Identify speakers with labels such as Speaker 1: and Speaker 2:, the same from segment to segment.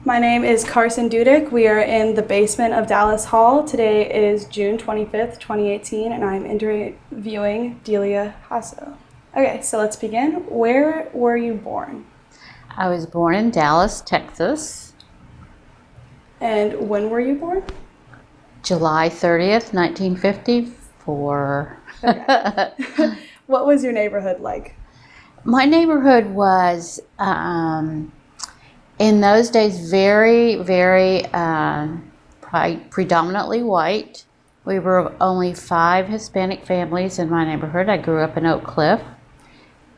Speaker 1: My name is Carson Dudick. We are in the basement of Dallas Hall. Today is June 25th, 2018, and I'm interviewing Delia Jasso. Okay, so let's begin. Where were you born?
Speaker 2: I was born in Dallas, Texas.
Speaker 1: And when were you born?
Speaker 2: July 30th, 1954.
Speaker 1: Okay. What was your neighborhood like?
Speaker 2: My neighborhood was, in those days, very, very predominantly white. We were only 5 Hispanic families in my neighborhood. I grew up in Oak Cliff.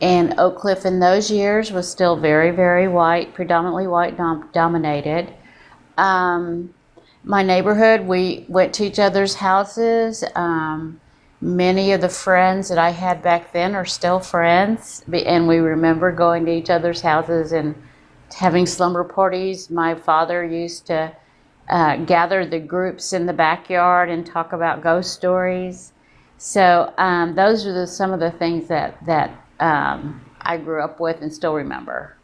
Speaker 2: And Oak Cliff in those years was still very, very white, predominantly white dominated. My neighborhood, we went to each other's houses. Many of the friends that I had back then are still friends, and we remember going to each other's houses and having slumber parties. My father used to gather the groups in the backyard and talk about ghost stories. So those are some of the things that I grew up with and still remember.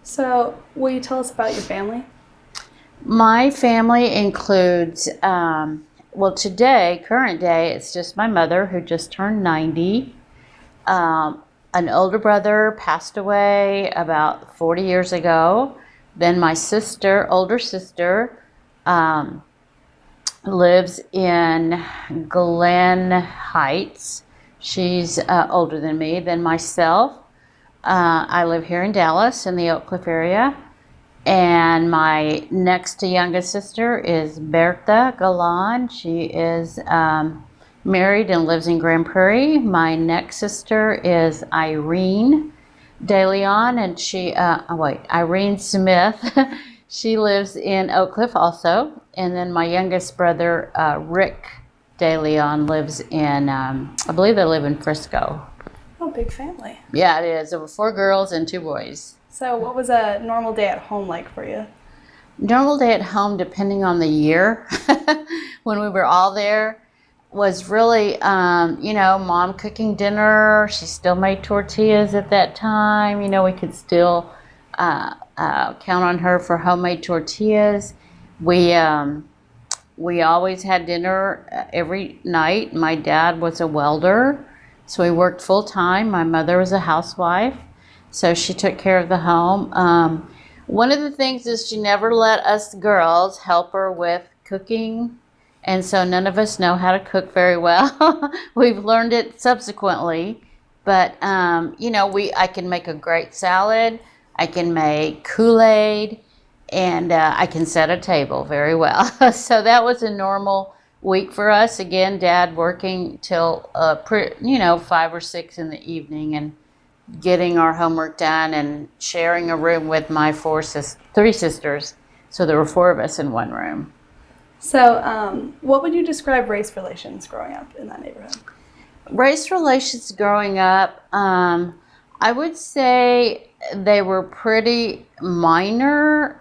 Speaker 1: So will you tell us about your family?
Speaker 2: My family includes, today, current day, it's just my mother who just turned 90. An older brother passed away about 40 years ago. Then my older sister, lives in Glen Heights. She's older than me. Then myself, I live here in Dallas in the Oak Cliff area. And my next to youngest sister is Bertha Galan. She is married and lives in Grand Prairie. My next sister is Irene DeLeon, and Irene Smith. She lives in Oak Cliff also. And then my youngest brother, Rick DeLeon, lives in, I believe they live in Frisco.
Speaker 1: Oh, big family.
Speaker 2: Yeah, it is. There were 4 girls and 2 boys.
Speaker 1: So what was a normal day at home like for you?
Speaker 2: Normal day at home, depending on the year, when we were all there, was really, Mom cooking dinner. She still made tortillas at that time. We could still count on her for homemade tortillas. We always had dinner every night. My dad was a welder, so he worked full time. My mother was a housewife, so she took care of the home. One of the things is she never let us girls help her with cooking, and so none of us know how to cook very well. We've learned it subsequently, but I can make a great salad. I can make Kool-Aid, and I can set a table very well. So that was a normal week for us. Again, Dad working till 5 or 6 in the evening and getting our homework done and sharing a room with my 3 sisters. So there were 4 of us in one room.
Speaker 1: So what would you describe race relations growing up in that neighborhood?
Speaker 2: Race relations growing up, I would say they were pretty minor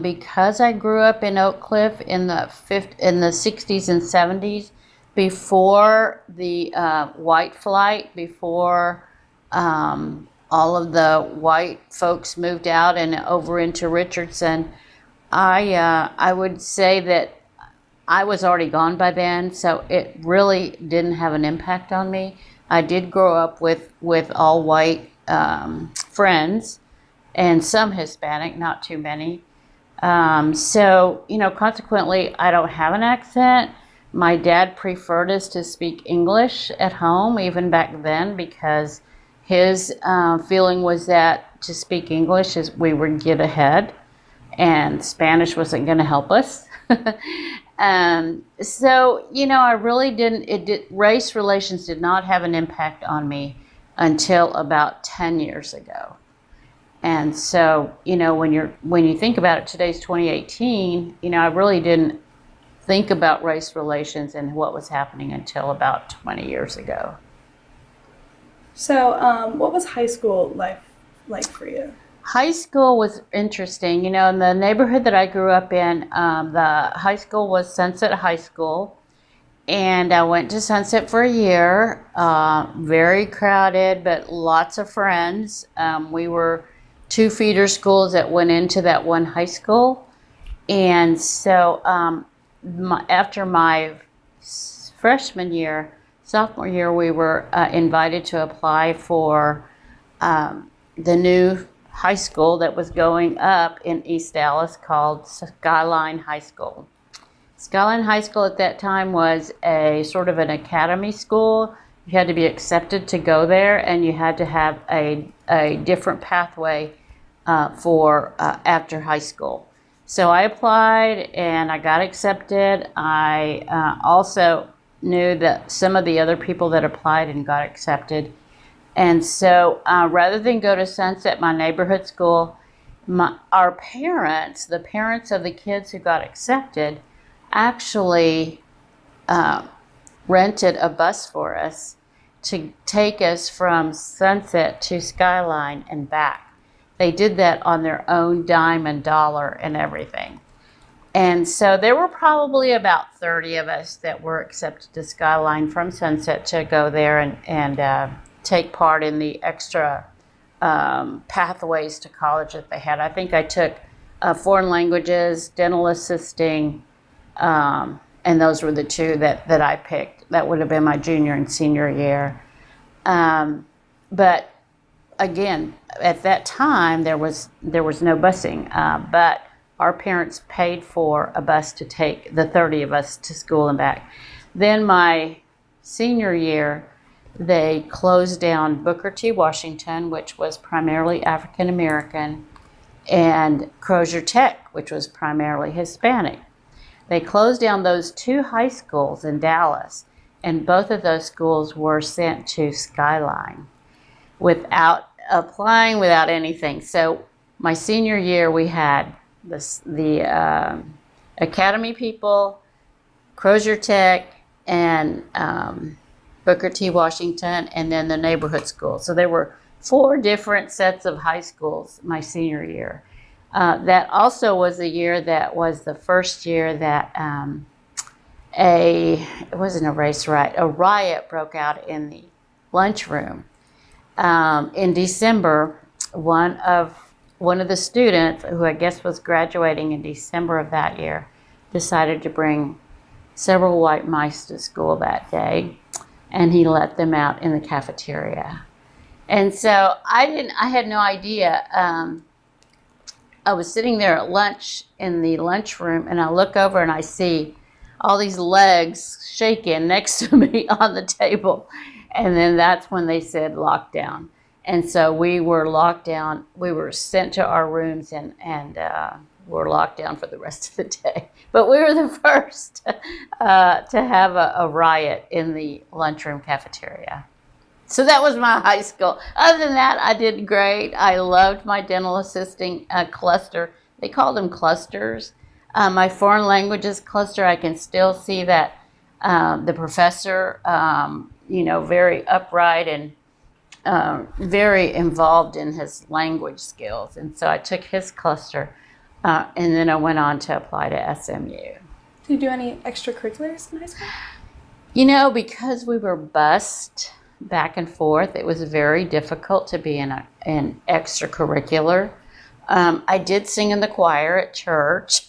Speaker 2: because I grew up in Oak Cliff in the 60s and 70s, before the white flight, before all of the white folks moved out and over into Richardson. I would say that I was already gone by then, so it really didn't have an impact on me. I did grow up with all white friends and some Hispanic, not too many. Consequently, I don't have an accent. My dad preferred us to speak English at home, even back then, because his feeling was that to speak English is we would get ahead, and Spanish wasn't going to help us. I really didn't. Race relations did not have an impact on me until about 10 years ago. And so, when you think about it, today's 2018. I really didn't think about race relations and what was happening until about 20 years ago.
Speaker 1: So, what was high school life like for you?
Speaker 2: High school was interesting. In the neighborhood that I grew up in, the high school was Sunset High School. And I went to Sunset for a year. Very crowded, but lots of friends. We were two feeder schools that went into that one high school. And so after my freshman year, sophomore year, we were invited to apply for the new high school that was going up in East Dallas called Skyline High School. Skyline High School at that time was a sort of an academy school. You had to be accepted to go there, and you had to have a different pathway for after high school. So I applied and I got accepted. I also knew that some of the other people that applied and got accepted. And so rather than go to Sunset, my neighborhood school, our parents, the parents of the kids who got accepted, actually rented a bus for us to take us from Sunset to Skyline and back. They did that on their own dime and dollar and everything. And so there were probably about 30 of us that were accepted to Skyline from Sunset to go there and take part in the extra pathways to college that they had. I think I took foreign languages, dental assisting, and those were the two that I picked. That would have been my junior and senior year. But again, at that time, there was no busing, but our parents paid for a bus to take the 30 of us to school and back. Then my senior year, they closed down Booker T. Washington, which was primarily African American, and Crozier Tech, which was primarily Hispanic. They closed down those two high schools in Dallas, and both of those schools were sent to Skyline without applying, without anything. So my senior year, we had the academy people, Crozier Tech, and Booker T. Washington, and then the neighborhood school. So there were 4 different sets of high schools my senior year. That also was the year that was the first year that it wasn't a race riot, a riot broke out in the lunchroom. In December, one of the students, who I guess was graduating in December of that year, decided to bring several white mice to school that day, and he let them out in the cafeteria. And so I had no idea. I was sitting there at lunch in the lunchroom, and I look over and I see all these legs shaking next to me on the table. And then that's when they said lockdown. And so we were locked down. We were sent to our rooms and were locked down for the rest of the day. But we were the first to have a riot in the lunchroom cafeteria. So that was my high school. Other than that, I did great. I loved my dental assisting cluster. They called them clusters. My foreign languages cluster, I can still see that the professor, very upright and very involved in his language skills. And so I took his cluster, and then I went on to apply to SMU.
Speaker 1: Did you do any extracurriculars in high school?
Speaker 2: Because we were bused back and forth, it was very difficult to be in an extracurricular. I did sing in the choir at church,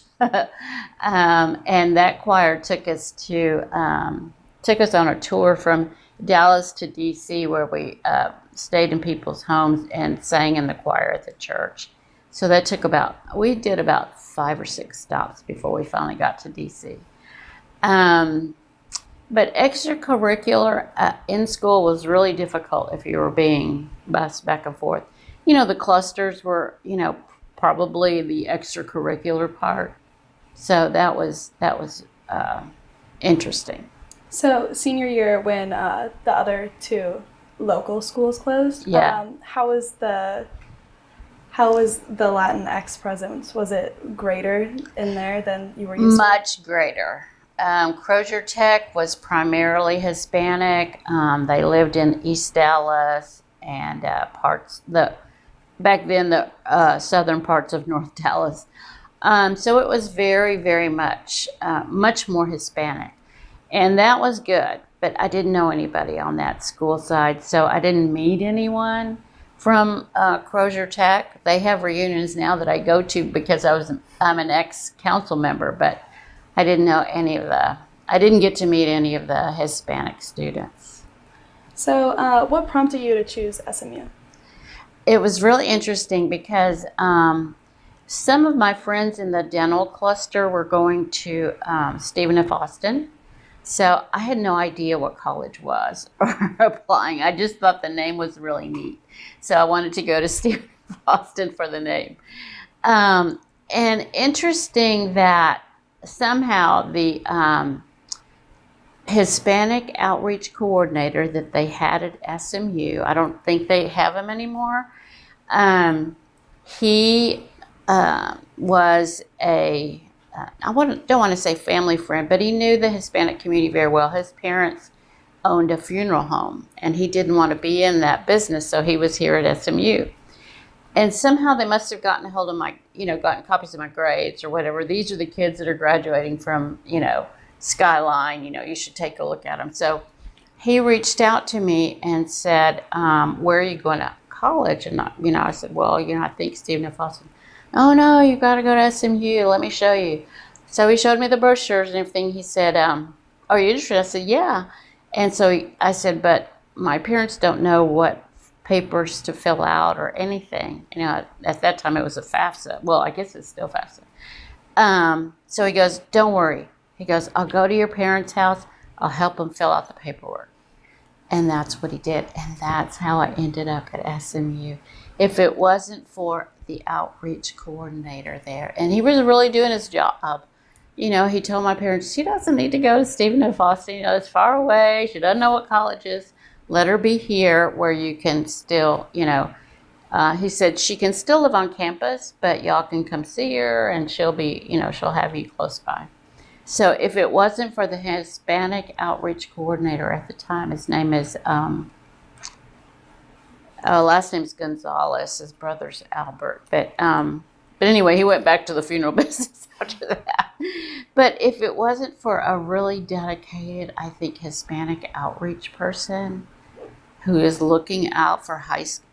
Speaker 2: and that choir took us on a tour from Dallas to DC, where we stayed in people's homes and sang in the choir at the church. So that took we did about 5 or 6 stops before we finally got to DC. But extracurricular in school was really difficult if you were being bused back and forth. The clusters were, probably the extracurricular part. So that was interesting.
Speaker 1: So senior year, when the other 2 local schools closed,
Speaker 2: yeah.
Speaker 1: How was the Latinx presence? Was it greater in there than you were used to?
Speaker 2: Much greater. Crozier Tech was primarily Hispanic. They lived in East Dallas and back then the southern parts of North Dallas. So it was very, very much more Hispanic. And that was good, but I didn't know anybody on that school side, so I didn't meet anyone from Crozier Tech. They have reunions now that I go to because I'm an ex-council member, but I didn't get to meet any of the Hispanic students.
Speaker 1: So what prompted you to choose SMU?
Speaker 2: It was really interesting because some of my friends in the dental cluster were going to Stephen F. Austin. So I had no idea what college was or applying. I just thought the name was really neat. So I wanted to go to Stephen F. Austin for the name. And interesting that somehow the Hispanic outreach coordinator that they had at SMU, I don't think they have him anymore. He was don't want to say family friend, but he knew the Hispanic community very well. His parents owned a funeral home, and he didn't want to be in that business, so he was here at SMU. And somehow they must have gotten a hold of gotten copies of my grades or whatever. These are the kids that are graduating from, Skyline, you should take a look at them. So he reached out to me and said, where are you going to college? And, I said, well, I think Stephen F. Austin. Oh, no, you got to go to SMU. Let me show you. So he showed me the brochures and everything. He said, are you interested? I said, yeah. And so I said, but my parents don't know what papers to fill out or anything. At that time it was a FAFSA. Well, I guess it's still FAFSA. So he goes, don't worry. He goes, I'll go to your parents' house. I'll help them fill out the paperwork. And that's what he did. And that's how I ended up at SMU. If it wasn't for the outreach coordinator there, and he was really doing his job. He told my parents, she doesn't need to go to Stephen F. Austin. It's far away. She doesn't know what college is. Let her be here where you can still, he said she can still live on campus, but y'all can come see her and she'll have you close by. So if it wasn't for the Hispanic outreach coordinator at the time, his name is, last name's Gonzalez, his brother's Albert. But anyway, he went back to the funeral business after that. But if it wasn't for a really dedicated, I think, Hispanic outreach person who is looking out for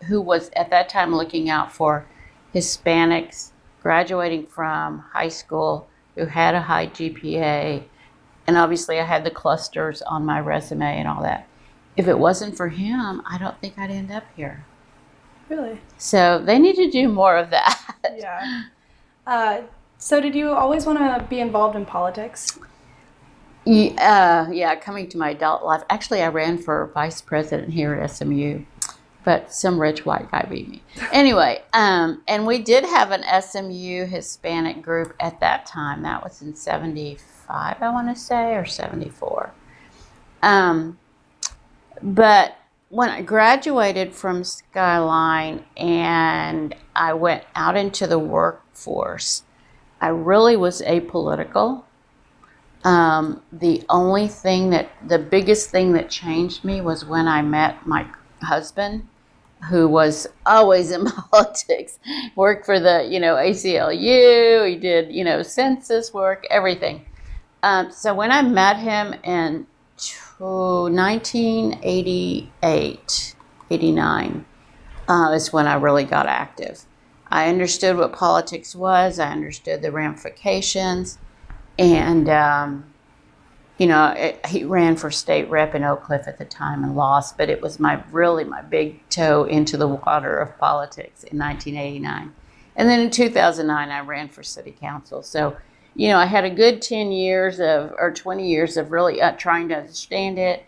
Speaker 2: who was at that time looking out for Hispanics graduating from high school who had a high GPA, and obviously I had the clusters on my resume and all that. If it wasn't for him, I don't think I'd end up here.
Speaker 1: Really?
Speaker 2: So they need to do more of that.
Speaker 1: Yeah. So did you always want to be involved in politics?
Speaker 2: Yeah, coming to my adult life. Actually, I ran for vice president here at SMU, but some rich white guy beat me. Anyway, and we did have an SMU Hispanic group at that time. That was in 75, I want to say, or 74. But when I graduated from Skyline and I went out into the workforce, I really was apolitical. The biggest thing that changed me was when I met my husband, who was always in politics, worked for the, ACLU, he did, census work, everything. So when I met him in 1988, 89, is when I really got active. I understood what politics was. I understood the ramifications. And, he ran for state rep in Oak Cliff at the time and lost, but it was my big toe into the water of politics in 1989. And then in 2009, I ran for city council. So, I had a good 20 years of really trying to understand it.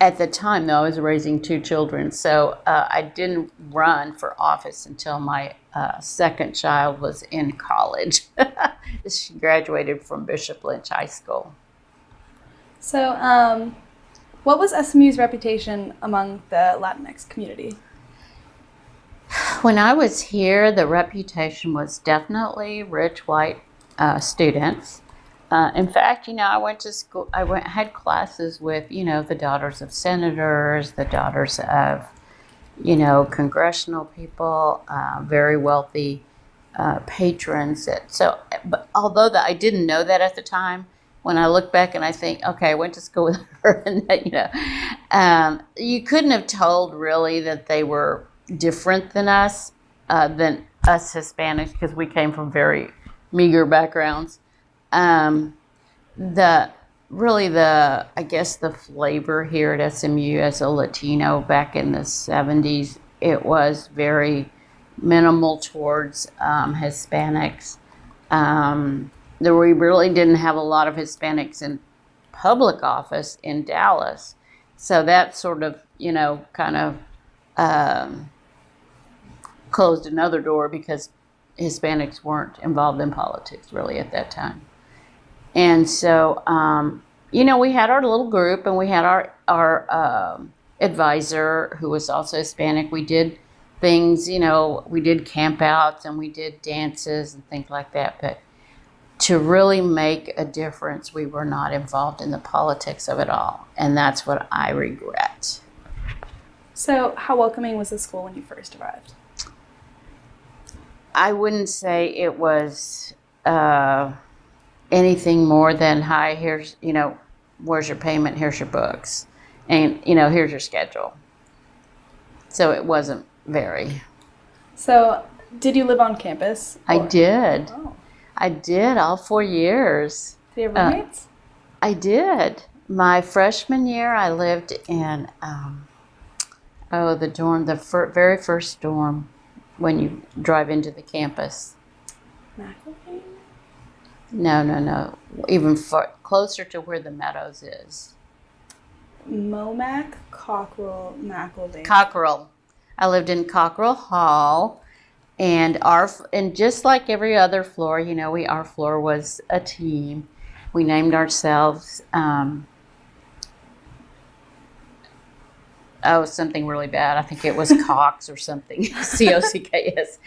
Speaker 2: At the time, though, I was raising 2 children, so I didn't run for office until my second child was in college. She graduated from Bishop Lynch High School.
Speaker 1: So, what was SMU's reputation among the Latinx community?
Speaker 2: When I was here, the reputation was definitely rich white students. In fact, I went to school. Had classes with, the daughters of senators, the daughters of, congressional people, very wealthy patrons. But although I didn't know that at the time, when I look back and I think, okay, I went to school with her, and you couldn't have told really that they were different than us Hispanics, because we came from very meager backgrounds. I guess the flavor here at SMU as a Latino back in the 70s, it was very minimal towards Hispanics. We really didn't have a lot of Hispanics in public office in Dallas. So that sort of, kind of closed another door, because Hispanics weren't involved in politics really at that time. And so, we had our little group, and we had our advisor who was also Hispanic. We did things, we did campouts and we did dances and things like that. But to really make a difference, we were not involved in the politics of it all. And that's what I regret.
Speaker 1: So how welcoming was the school when you first arrived?
Speaker 2: I wouldn't say it was anything more than, hi, here's, where's your payment, here's your books, and, here's your schedule. So it wasn't very.
Speaker 1: So did you live on campus?
Speaker 2: I did.
Speaker 1: Oh.
Speaker 2: I did all 4 years.
Speaker 1: Do you have roommates?
Speaker 2: I did. My freshman year, I lived in, the dorm, very first dorm when you drive into the campus.
Speaker 1: McElvain?
Speaker 2: No. Even closer to where the Meadows is.
Speaker 1: Momac, Cockrell, McElvain.
Speaker 2: Cockrell. I lived in Cockrell Hall, and just like every other floor, our floor was a team. We named ourselves something really bad. I think it was Cox or something. COCKS.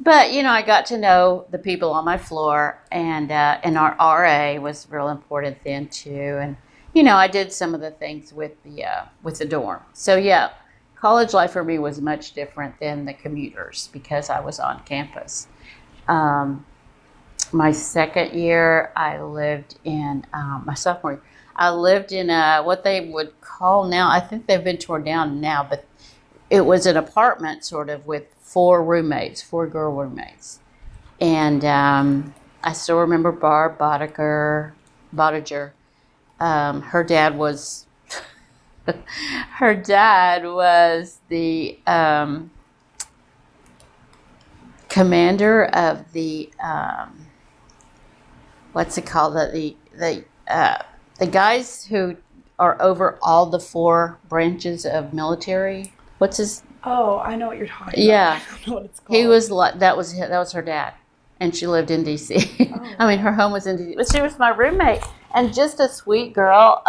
Speaker 2: But I got to know the people on my floor, and our RA was real important then too. And I did some of the things with the dorm. So yeah, college life for me was much different than the commuters because I was on campus. My second year, I lived in my sophomore year. I lived in what they would call now, I think they've been torn down now, but it was an apartment sort of with 4 girl roommates. And I still remember Barb Bodiger. Her dad was the commander of the what's it called, the guys who are over all the 4 branches of military. What's his?
Speaker 1: Oh, I know what you're talking about.
Speaker 2: Yeah,
Speaker 1: I don't know what it's called.
Speaker 2: he was that was her dad, and she lived in D.C.
Speaker 1: Oh.
Speaker 2: I mean, her home was in D.C., but she was my roommate, and just a sweet girl.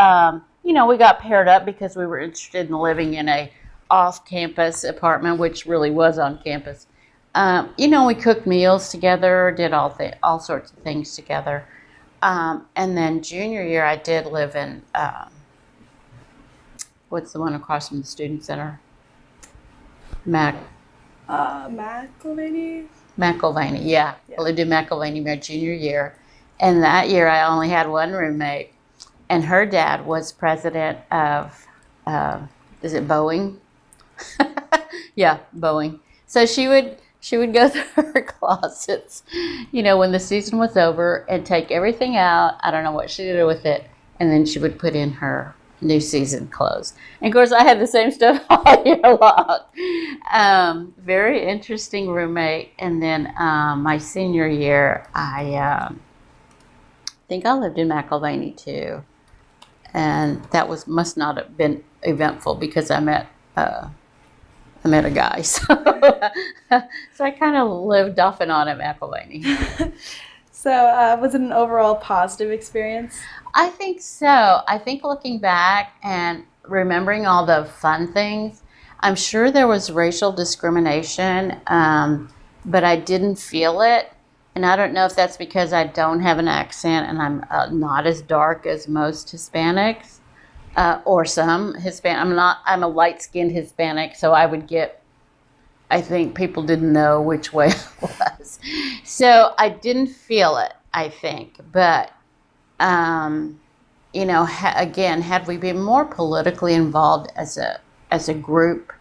Speaker 2: We got paired up because we were interested in living in a off-campus apartment, which really was on campus. We cooked meals together, did all sorts of things together. And then junior year, I did live in, what's the one across from the Student Center?
Speaker 1: McElvain?
Speaker 2: McElvain, yeah. I lived in McElvain my junior year. And that year, I only had one roommate. And her dad was president of, is it Boeing? Yeah, Boeing. So she would go through her closets, when the season was over, and take everything out. I don't know what she did with it. And then she would put in her new season clothes. And of course, I had the same stuff all year long. Very interesting roommate. And then my senior year, I think I lived in McElvain too. And that must not have been eventful because I met a guy. So I kind of lived off and on at McElvain.
Speaker 1: So was it an overall positive experience?
Speaker 2: I think so. I think looking back and remembering all the fun things, I'm sure there was racial discrimination, but I didn't feel it. And I don't know if that's because I don't have an accent and I'm not as dark as most Hispanics or some Hispanic. I'm a light-skinned Hispanic, so I think people didn't know which way I was. So I didn't feel it, I think. But Again, had we been more politically involved as a group,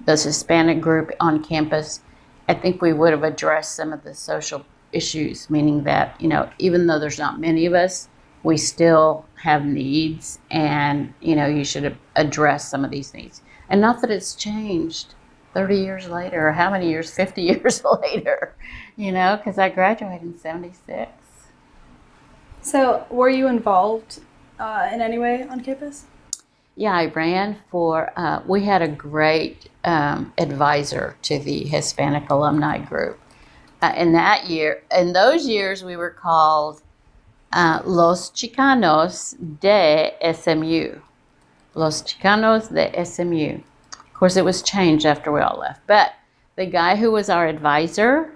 Speaker 2: this Hispanic group on campus, I think we would have addressed some of the social issues, meaning that, even though there's not many of us, we still have needs, and, you should address some of these needs. And not that it's changed 30 years later, or how many years, 50 years later, because I graduated in 76.
Speaker 1: So were you involved in any way on campus?
Speaker 2: Yeah, I ran for, we had a great advisor to the Hispanic Alumni group. In those years, we were called Los Chicanos de SMU. Los Chicanos de SMU. Of course, it was changed after we all left. But the guy who was our advisor,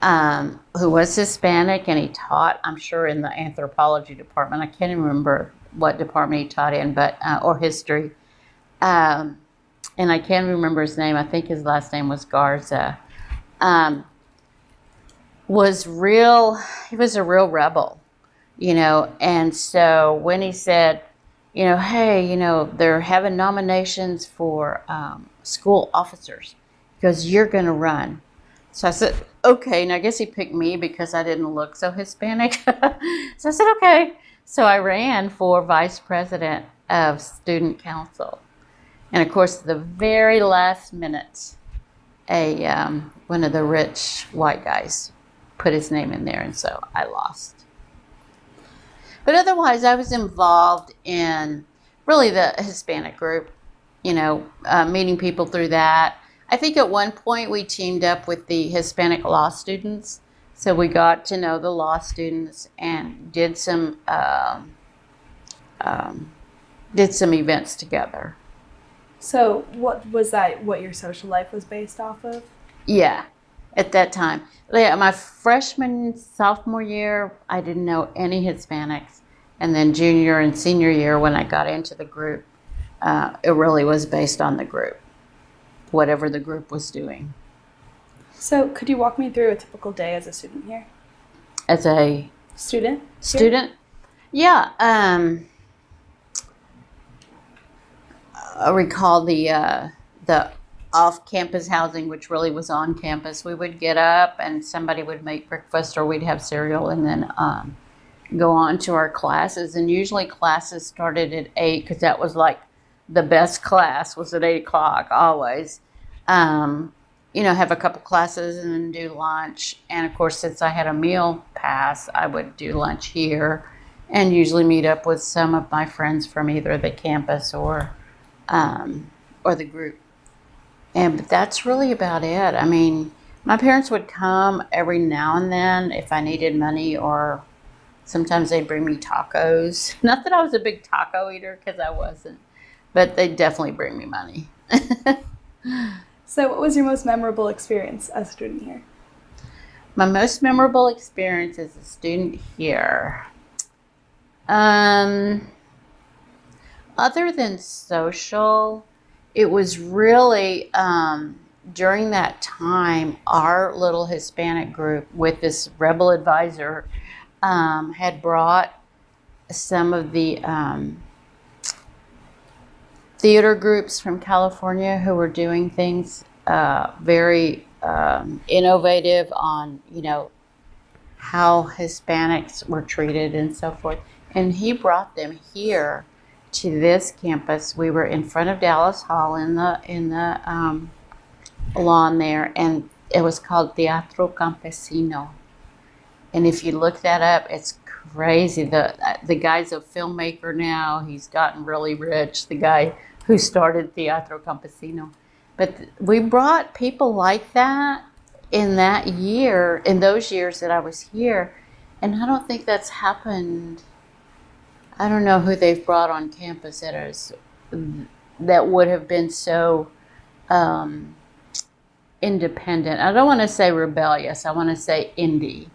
Speaker 2: who was Hispanic, and he taught, I'm sure, in the anthropology department. I can't even remember what department he taught in, but or history. And I can't remember his name. I think his last name was Garza. He was a real rebel, and so when he said, hey, they're having nominations for school officers because you're going to run. So I said, okay, and I guess he picked me because I didn't look so Hispanic. So I said, okay. So I ran for vice president of student council. And of course, the very last minute, one of the rich white guys put his name in there, and so I lost. But otherwise, I was involved in really the Hispanic group, meeting people through that. I think at one point we teamed up with the Hispanic law students, so we got to know the law students and did some events together.
Speaker 1: So what was that, what your social life was based off of?
Speaker 2: Yeah, at that time. Yeah, my freshman, sophomore year, I didn't know any Hispanics. And then junior and senior year, when I got into the group, it really was based on the group, whatever the group was doing.
Speaker 1: So could you walk me through a typical day as a student here?
Speaker 2: As a
Speaker 1: student?
Speaker 2: Yeah. I recall the off-campus housing, which really was on campus. We would get up and somebody would make breakfast, or we'd have cereal, and then go on to our classes. And usually classes started at 8, because that was like the best class was at 8 o'clock always. Have a couple classes and then do lunch. And of course, since I had a meal pass, I would do lunch here and usually meet up with some of my friends from either the campus or the group. But that's really about it. I mean, my parents would come every now and then if I needed money, or sometimes they'd bring me tacos. Not that I was a big taco eater, because I wasn't, but they'd definitely bring me money.
Speaker 1: So what was your most memorable experience as a student here?
Speaker 2: My most memorable experience as a student here, other than social, it was really during that time, our little Hispanic group with this rebel advisor had brought some of the theater groups from California who were doing things very innovative on, how Hispanics were treated and so forth. And he brought them here to this campus. We were in front of Dallas Hall in the lawn there, and it was called Teatro Campesino. And if you look that up, it's crazy. The guy's a filmmaker now. He's gotten really rich, the guy who started Teatro Campesino. But we brought people like that in those years that I was here. And I don't think that's happened. I don't know who they've brought on campus that would have been so independent. I don't want to say rebellious. I want to say indie,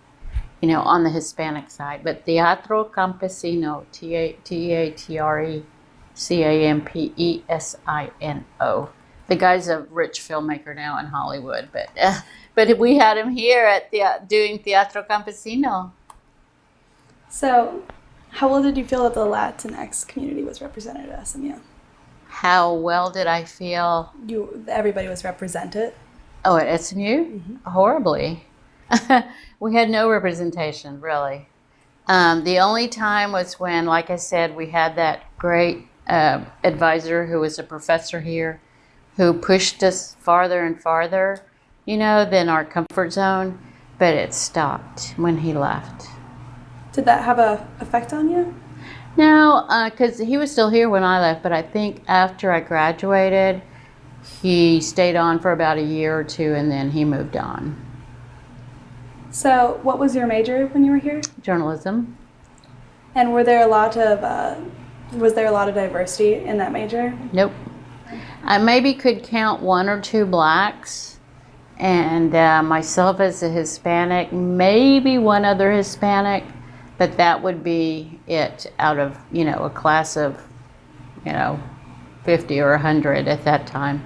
Speaker 2: on the Hispanic side. But Teatro Campesino, Teatrecampesino. The guy's a rich filmmaker now in Hollywood, but we had him here at doing Teatro Campesino.
Speaker 1: So How well did you feel that the Latinx community was represented at SMU?
Speaker 2: How well did I feel?
Speaker 1: Everybody was represented.
Speaker 2: Oh, at SMU? Horribly. We had no representation, really. The only time was when, like I said, we had that great advisor who was a professor here who pushed us farther and farther, than our comfort zone, but it stopped when he left.
Speaker 1: Did that have an effect on you?
Speaker 2: No, because he was still here when I left, but I think after I graduated, he stayed on for about a year or two, and then he moved on.
Speaker 1: So what was your major when you were here?
Speaker 2: Journalism.
Speaker 1: And was there a lot of diversity in that major?
Speaker 2: Nope. I maybe could count one or two blacks, and myself as a Hispanic, maybe one other Hispanic, but that would be it out of, a class of, 50 or 100 at that time.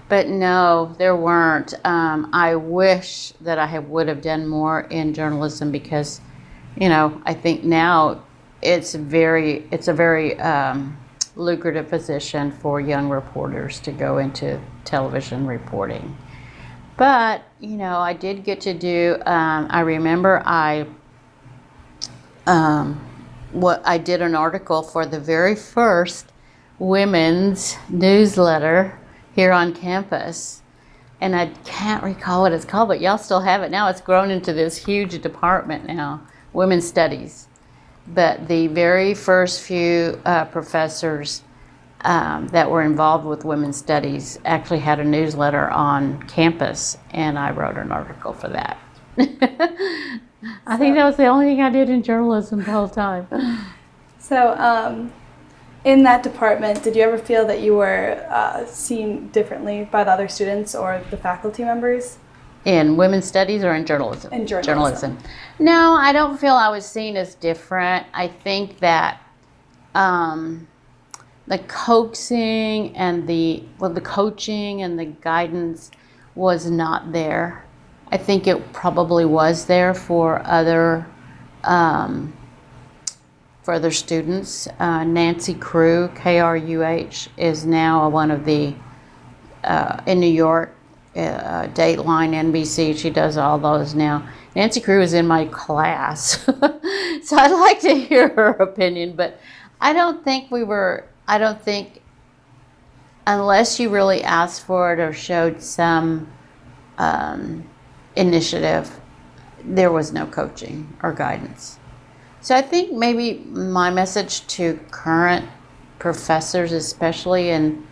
Speaker 2: But no, there weren't. I wish that I would have done more in journalism because, I think now it's a very lucrative position for young reporters to go into television reporting. But, I did get to do, I remember I did an article for the very first women's newsletter here on campus, and I can't recall what it's called, but y'all still have it now. It's grown into this huge department now, women's studies. But the very first few professors that were involved with women's studies actually had a newsletter on campus, and I wrote an article for that. I think that was the only thing I did in journalism the whole time.
Speaker 1: So in that department, did you ever feel that you were seen differently by the other students or the faculty members?
Speaker 2: In women's studies or in journalism?
Speaker 1: In journalism.
Speaker 2: No, I don't feel I was seen as different. I think that the coaxing and the coaching and the guidance was not there. I think it probably was there for other students. Nancy Crew, Kruh, is now one of the in New York. Dateline, NBC, she does all those now. Nancy Crew is in my class, so I'd like to hear her opinion, but I don't think unless you really asked for it or showed some initiative, there was no coaching or guidance. So I think maybe my message to current professors, especially in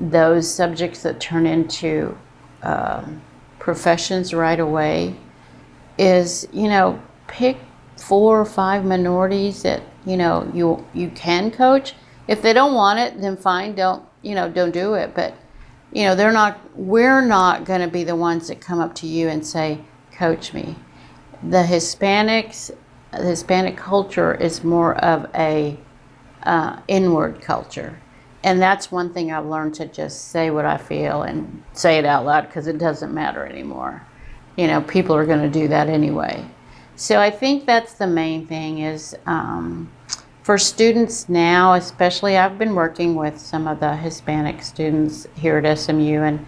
Speaker 2: those subjects that turn into professions right away, is pick 4 or 5 minorities that you can coach. If they don't want it, then fine, don't do it. But we're not going to be the ones that come up to you and say, coach me. The Hispanic culture is more of a inward culture. And that's one thing I've learned, to just say what I feel and say it out loud, because it doesn't matter anymore. People are going to do that anyway. So I think that's the main thing is for students now, especially, I've been working with some of the Hispanic students here at SMU, and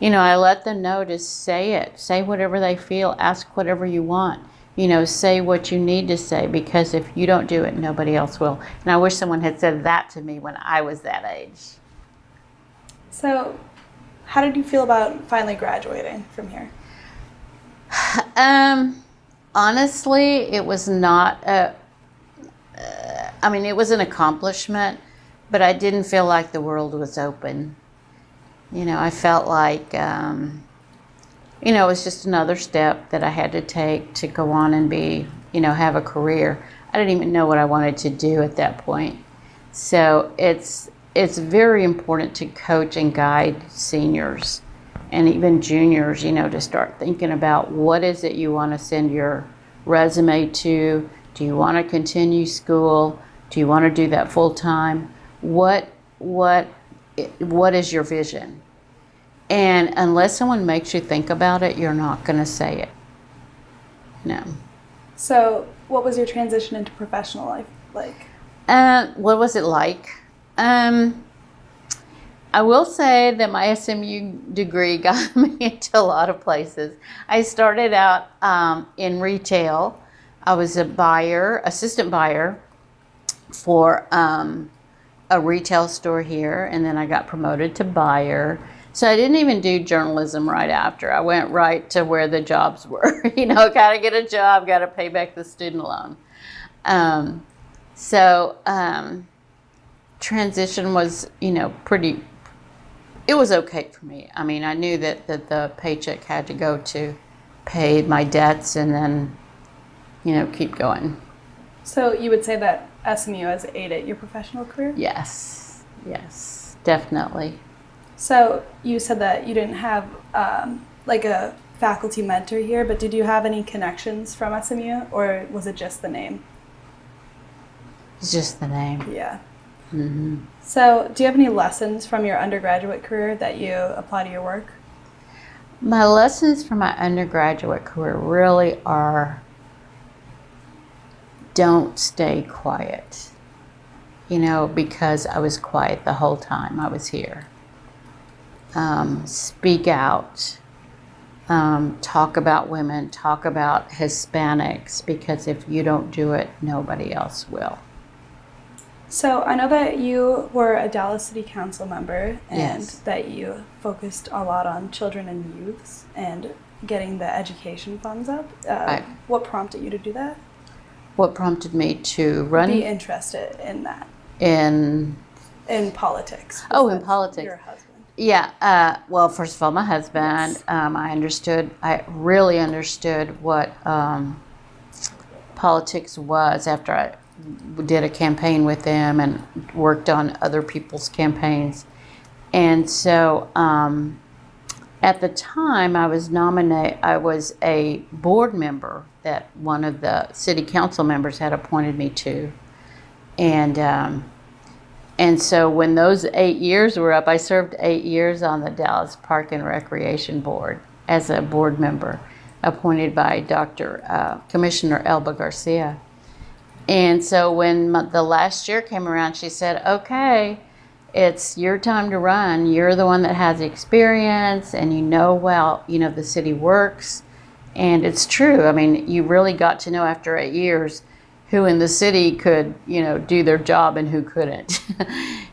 Speaker 2: I let them know to say it. Say whatever they feel. Ask whatever you want. Say what you need to say, because if you don't do it, nobody else will. And I wish someone had said that to me when I was that age.
Speaker 1: So, how did you feel about finally graduating from here?
Speaker 2: Honestly, it was not it was an accomplishment, but I didn't feel like the world was open. I felt like it was just another step that I had to take to go on and be, have a career. I didn't even know what I wanted to do at that point. So it's very important to coach and guide seniors and even juniors, to start thinking about what is it you want to send your resume to. Do you want to continue school? Do you want to do that full time? What is your vision? And unless someone makes you think about it, you're not going to say it. No.
Speaker 1: So what was your transition into professional life like?
Speaker 2: What was it like? I will say that my SMU degree got me into a lot of places. I started out in retail. I was a buyer, assistant buyer for a retail store here, and then I got promoted to buyer. So I didn't even do journalism right after. I went right to where the jobs were. Got to get a job, got to pay back the student loan. Transition was, it was okay for me. I mean, I knew that the paycheck had to go to pay my debts and then, keep going.
Speaker 1: So you would say that SMU has aided your professional career?
Speaker 2: Yes, definitely.
Speaker 1: So you said that you didn't have like a faculty mentor here, but did you have any connections from SMU, or was it just the name?
Speaker 2: It's just the name.
Speaker 1: Yeah.
Speaker 2: Mm-hmm.
Speaker 1: So do you have any lessons from your undergraduate career that you apply to your work?
Speaker 2: My lessons from my undergraduate career really are, don't stay quiet, because I was quiet the whole time I was here. Speak out, talk about women, talk about Hispanics, because if you don't do it, nobody else will.
Speaker 1: So I know that you were a Dallas City Council member and
Speaker 2: Yes.
Speaker 1: that you focused a lot on children and youths and getting the education funds up.
Speaker 2: Right.
Speaker 1: What prompted you to do that?
Speaker 2: What prompted me to run
Speaker 1: Be interested in that,
Speaker 2: in
Speaker 1: politics.
Speaker 2: Oh, in
Speaker 1: That's
Speaker 2: politics.
Speaker 1: Your husband.
Speaker 2: Yeah, well, first of all, my husband,
Speaker 1: Yes.
Speaker 2: I really understood what politics was after I did a campaign with him and worked on other people's campaigns. And so at the time I was a board member that one of the city council members had appointed me to. And so when those 8 years were up, I served 8 years on the Dallas Park and Recreation Board as a board member appointed by Commissioner Elba Garcia. And so when the last year came around, she said, okay, it's your time to run. You're the one that has experience and the city works. And it's true. I mean, you really got to know after 8 years who in the city could, do their job and who couldn't.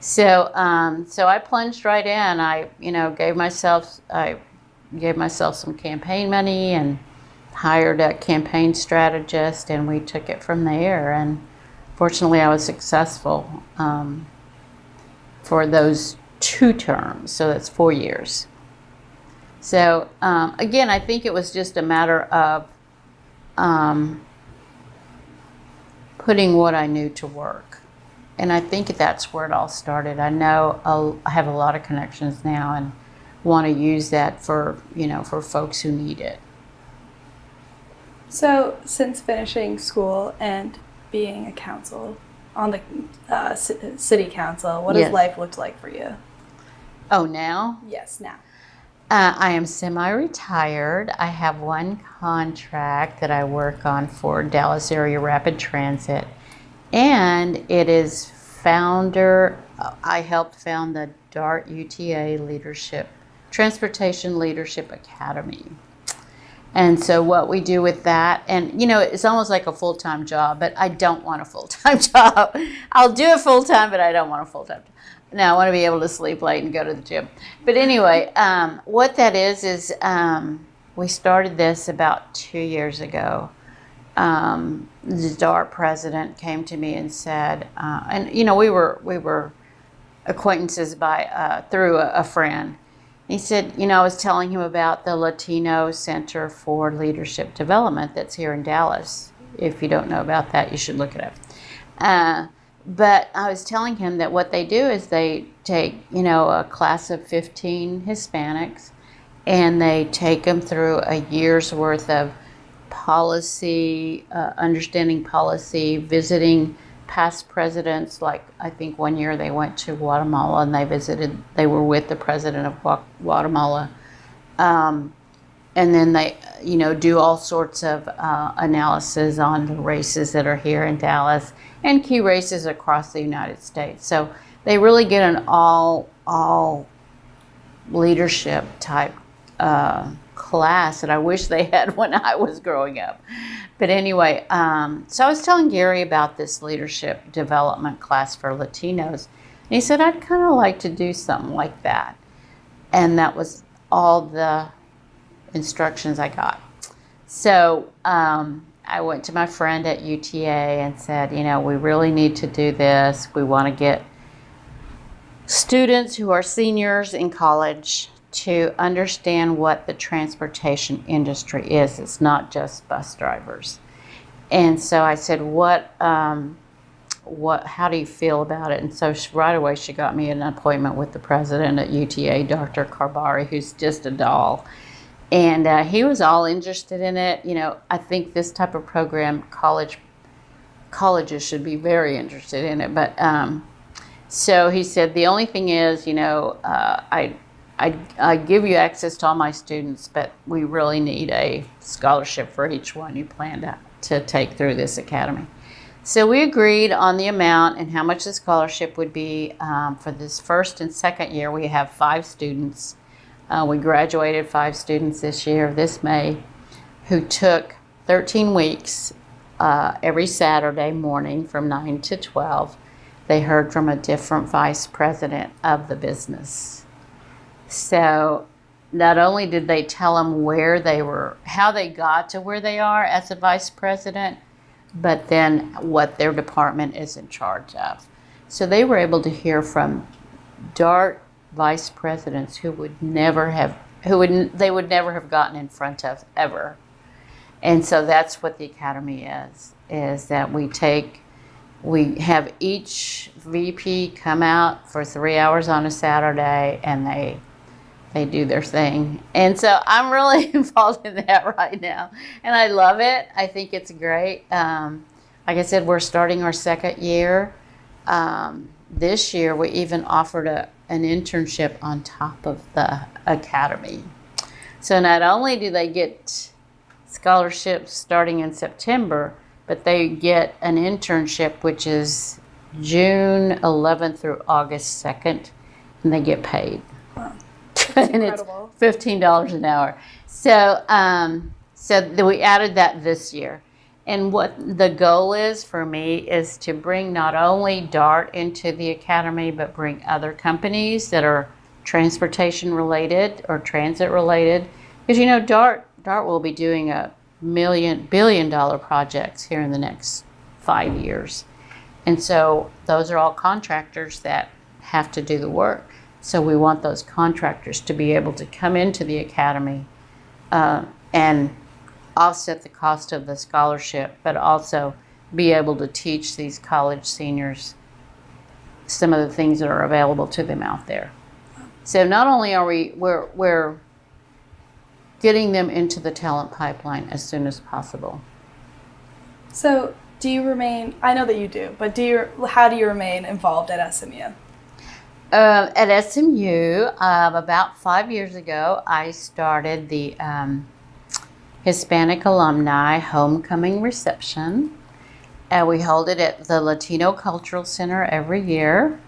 Speaker 2: So I plunged right in. I gave myself some campaign money and hired a campaign strategist, and we took it from there. And fortunately, I was successful for those 2 terms. So that's 4 years. So again, I think it was just a matter of putting what I knew to work. And I think that's where it all started. I know I have a lot of connections now and want to use that for folks who need it.
Speaker 1: So since finishing school and being a council on the city council, what has
Speaker 2: Yes.
Speaker 1: life looked like for you?
Speaker 2: Oh, now?
Speaker 1: Yes, now.
Speaker 2: I am semi-retired. I have one contract that I work on for Dallas Area Rapid Transit, and it is I helped found the DART UTA Transportation Leadership Academy. And so what we do with that, and it's almost like a full-time job, but I don't want a full-time job. I'll do it full-time, but I don't want a full-time job. No, I want to be able to sleep late and go to the gym. But anyway, what that is we started this about 2 years ago. The DART president came to me and said, we were acquaintances through a friend. He said, I was telling him about the Latino Center for Leadership Development that's here in Dallas. If you don't know about that, you should look it up. But I was telling him that what they do is they take, a class of 15 Hispanics, and they take them through a year's worth of policy, understanding policy, visiting past presidents. Like I think one year they went to Guatemala and they were with the president of Guatemala. and then they, do all sorts of analysis on the races that are here in Dallas and key races across the United States. So they really get an all leadership type class that I wish they had when I was growing up. But anyway, so I was telling Gary about this leadership development class for Latinos. And he said, I'd kind of like to do something like that. And that was all the instructions I got. So I went to my friend at UTA and said, we really need to do this. We want to get students who are seniors in college to understand what the transportation industry is. It's not just bus drivers. And so I said, how do you feel about it? And so right away she got me an appointment with the president at UTA, Dr. Carbari, who's just a doll. And he was all interested in it. I think this type of program, colleges should be very interested in it. But so he said, the only thing is, I give you access to all my students, but we really need a scholarship for each one you plan to take through this academy. So we agreed on the amount and how much the scholarship would be. For this first and second year, we have 5 students. We graduated 5 students this May, who took 13 weeks every Saturday morning from 9 to 12. They heard from a different vice president of the business. So not only did they tell them where they were, how they got to where they are as a vice president, but then what their department is in charge of. So they were able to hear from DART vice presidents who they would never have gotten in front of ever. And so that's what the academy is that we have each VP come out for 3 hours on a Saturday, and they do their thing. And so I'm really involved in that right now. And I love it. I think it's great. Like I said, we're starting our second year. This year, we even offered an internship on top of the academy. So not only do they get scholarships starting in September, but they get an internship, which is June 11th through August 2nd, and they get paid.
Speaker 1: Wow.
Speaker 2: And it's $15 an hour. So we added that this year. And what the goal is for me is to bring not only DART into the academy, but bring other companies that are transportation related or transit related. Because DART will be doing a billion-dollar projects here in the next 5 years. And so those are all contractors that have to do the work. So we want those contractors to be able to come into the academy and offset the cost of the scholarship, but also be able to teach these college seniors some of the things that are available to them out there. So not only are we're getting them into the talent pipeline as soon as possible.
Speaker 1: So do you remain, I know that you do, but how do you remain involved at SMU?
Speaker 2: At SMU, about 5 years ago, I started the Hispanic Alumni Homecoming Reception. We hold it at the Latino Cultural Center every year.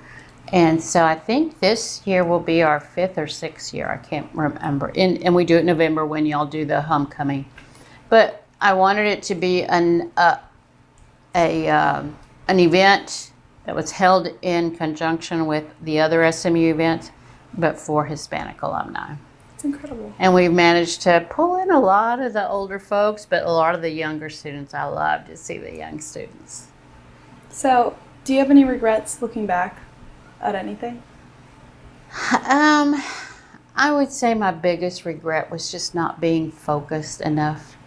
Speaker 2: And so I think this year will be our 5th or 6th year. I can't remember. And we do it in November when y'all do the homecoming. But I wanted it to be an event that was held in conjunction with the other SMU events, but for Hispanic alumni.
Speaker 1: It's incredible.
Speaker 2: And we've managed to pull in a lot of the older folks, but a lot of the younger students. I love to see the young students.
Speaker 1: So, do you have any regrets looking back at anything?
Speaker 2: I would say my biggest regret was just not being focused enough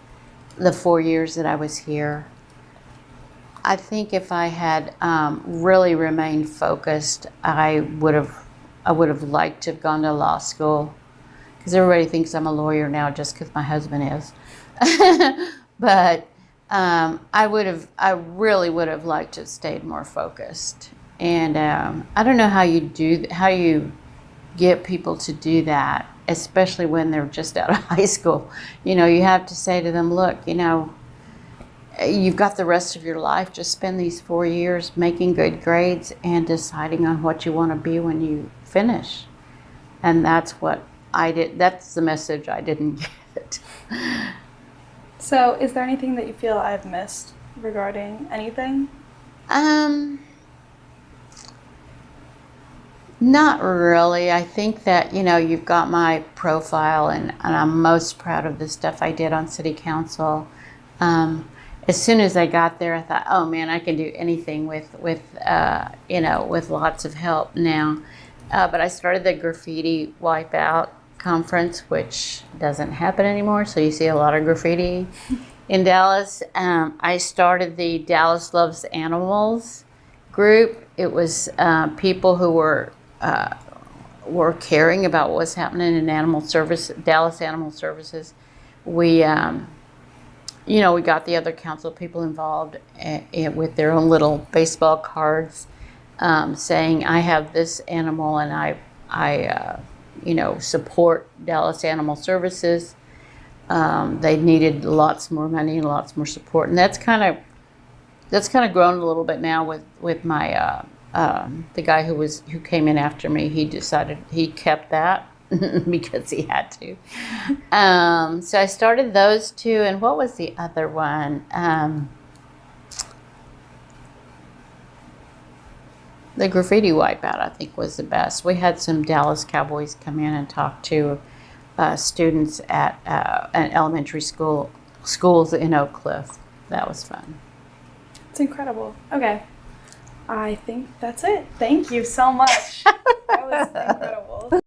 Speaker 2: the 4 years that I was here. I think if I had really remained focused, I would have liked to have gone to law school, because everybody thinks I'm a lawyer now just because my husband is. But I really would have liked to have stayed more focused. And I don't know how you get people to do that especially when they're just out of high school. You have to say to them, look, you've got the rest of your life. Just spend these 4 years making good grades and deciding on what you want to be when you finish. And that's what I did. That's the message I didn't get.
Speaker 1: So is there anything that you feel I've missed regarding anything?
Speaker 2: Not really. I think that, you've got my profile, and I'm most proud of the stuff I did on city council. As soon as I got there, I thought, oh man, I can do anything with lots of help now. But I started the Graffiti Wipeout Conference, which doesn't happen anymore. So you see a lot of graffiti in Dallas. I started the Dallas Loves Animals group. It was people who were caring about what's happening in Dallas Animal Services. We got the other council people involved with their own little baseball cards, saying, I have this animal and I support Dallas Animal Services. They needed lots more money and lots more support. And that's kind of grown a little bit now with my, the guy who came in after me. He decided he kept that because he had to. So I started those two, and what was the other one? The Graffiti Wipeout, I think, was the best. We had some Dallas Cowboys come in and talk to students at an elementary schools in Oak Cliff. That was fun.
Speaker 1: It's incredible. Okay. I think that's it. Thank you so much. That was incredible.